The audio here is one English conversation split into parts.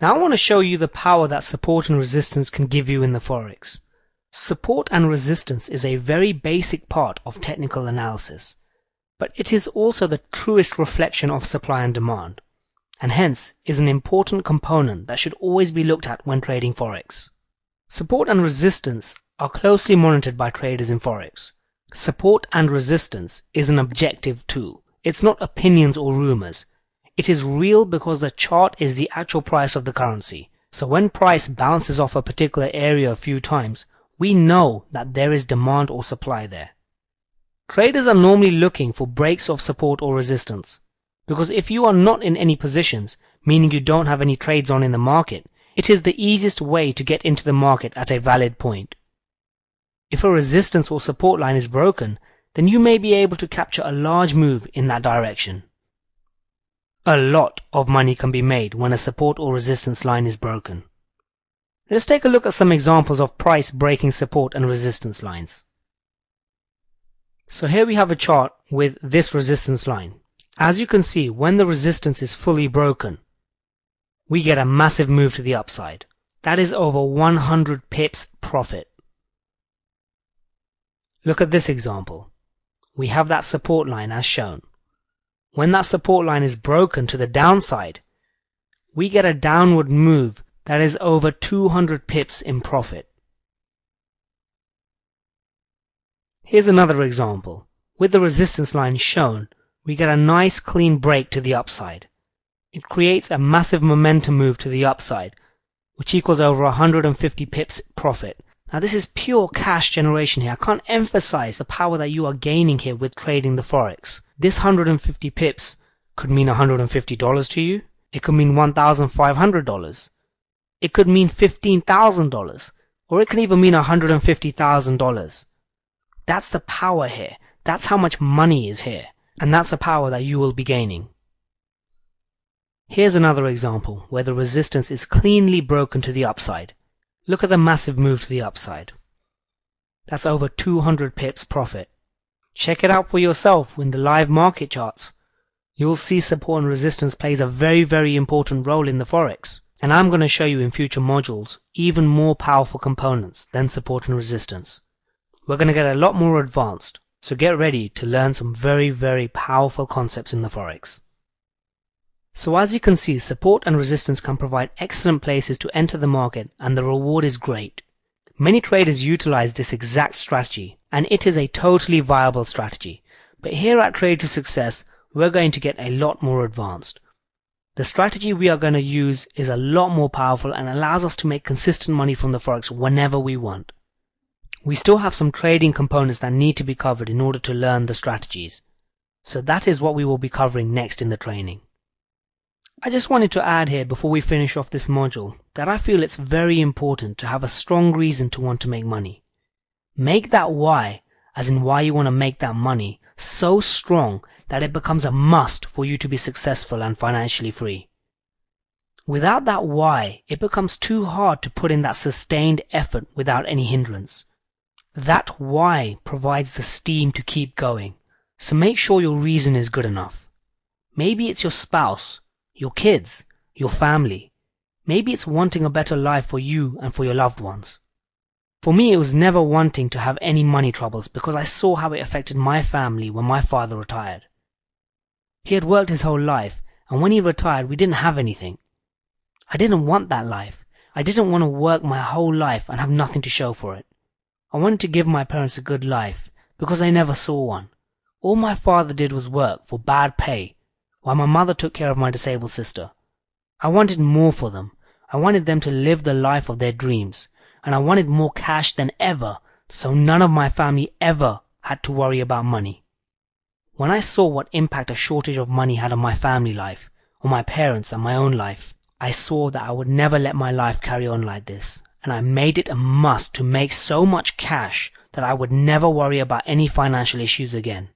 Now I want to show you the power that support and resistance can give you in the forex. Support and resistance is a very basic part of technical analysis, but it is also the truest reflection of supply and demand, and hence is an important component that should always be looked at when trading forex. Support and resistance are closely monitored by traders in forex. Support and resistance is an objective tool. It's not opinions or rumors. It is real because the chart is the actual price of the currency. So when price bounces off a particular area a few times, we know that there is demand or supply there. Traders are normally looking for breaks of support or resistance, because if you are not in any positions, meaning you don't have any trades on in the market, it is the easiest way to get into the market at a valid point. If a resistance or support line is broken, then you may be able to capture a large move in that direction. A lot of money can be made when a support or resistance line is broken. Let's take a look at some examples of price breaking support and resistance lines. So here we have a chart with this resistance line. As you can see, when the resistance is fully broken, we get a massive move to the upside. That is over 100 pips profit. Look at this example. We have that support line as shown. When that support line is broken to the downside, we get a downward move that is over 200 pips in profit. Here's another example. With the resistance line shown, we get a nice clean break to the upside. It creates a massive momentum move to the upside, which equals over 150 pips profit. Now this is pure cash generation here. I can't emphasize the power that you are gaining here with trading the forex. This 150 pips could mean $150 to you. It could mean $1,500. It could mean $15,000. Or it can even mean $150,000. That's the power here. That's how much money is here. And that's the power that you will be gaining. Here's another example where the resistance is cleanly broken to the upside. Look at the massive move to the upside. That's over 200 pips profit. Check it out for yourself in the live market charts. You'll see support and resistance plays a very, very important role in the forex. And I'm going to show you in future modules even more powerful components than support and resistance. We're going to get a lot more advanced, so get ready to learn some very, very powerful concepts in the forex. So as you can see, support and resistance can provide excellent places to enter the market, and the reward is great. Many traders utilize this exact strategy, and it is a totally viable strategy. But here at Trade to Success, we're going to get a lot more advanced. The strategy we are going to use is a lot more powerful and allows us to make consistent money from the forex whenever we want. We still have some trading components that need to be covered in order to learn the strategies. So that is what we will be covering next in the training. I just wanted to add here before we finish off this module that I feel it's very important to have a strong reason to want to make money. Make that why, as in why you want to make that money, so strong that it becomes a must for you to be successful and financially free. Without that why, it becomes too hard to put in that sustained effort without any hindrance. That why provides the steam to keep going, so make sure your reason is good enough. Maybe it's your spouse, your kids, your family. Maybe it's wanting a better life for you and for your loved ones. For me, it was never wanting to have any money troubles because I saw how it affected my family when my father retired. He had worked his whole life, and when he retired, we didn't have anything. I didn't want that life. I didn't want to work my whole life and have nothing to show for it. I wanted to give my parents a good life because I never saw one. All my father did was work for bad pay, while my mother took care of my disabled sister. I wanted more for them. I wanted them to live the life of their dreams, and I wanted more cash than ever, so none of my family ever had to worry about money. When I saw what impact a shortage of money had on my family life, on my parents and my own life, I saw that I would never let my life carry on like this, and I made it a must to make so much cash that I would never worry about any financial issues again.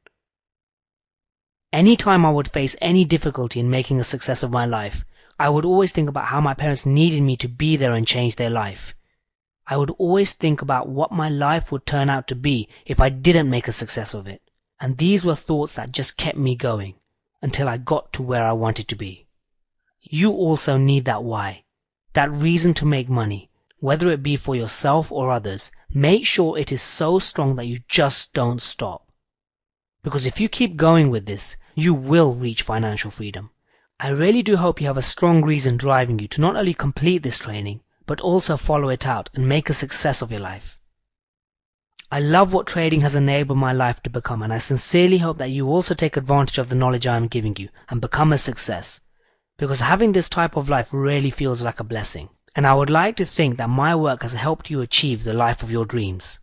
Anytime I would face any difficulty in making a success of my life, I would always think about how my parents needed me to be there and change their life. I would always think about what my life would turn out to be if I didn't make a success of it. And these were thoughts that just kept me going until I got to where I wanted to be. You also need that why. that reason to make money, whether it be for yourself or others, make sure it is so strong that you just don't stop. Because if you keep going with this, you will reach financial freedom. I really do hope you have a strong reason driving you to not only complete this training, but also follow it out and make a success of your life. I love what trading has enabled my life to become, and I sincerely hope that you also take advantage of the knowledge I am giving you and become a success. Because having this type of life really feels like a blessing. And I would like to think that my work has helped you achieve the life of your dreams.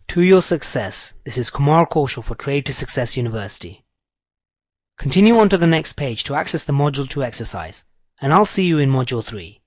To your success, this is Kumar Kaushal for Trade to Success University. Continue on to the next page to access the Module 2 exercise, and I'll see you in Module 3.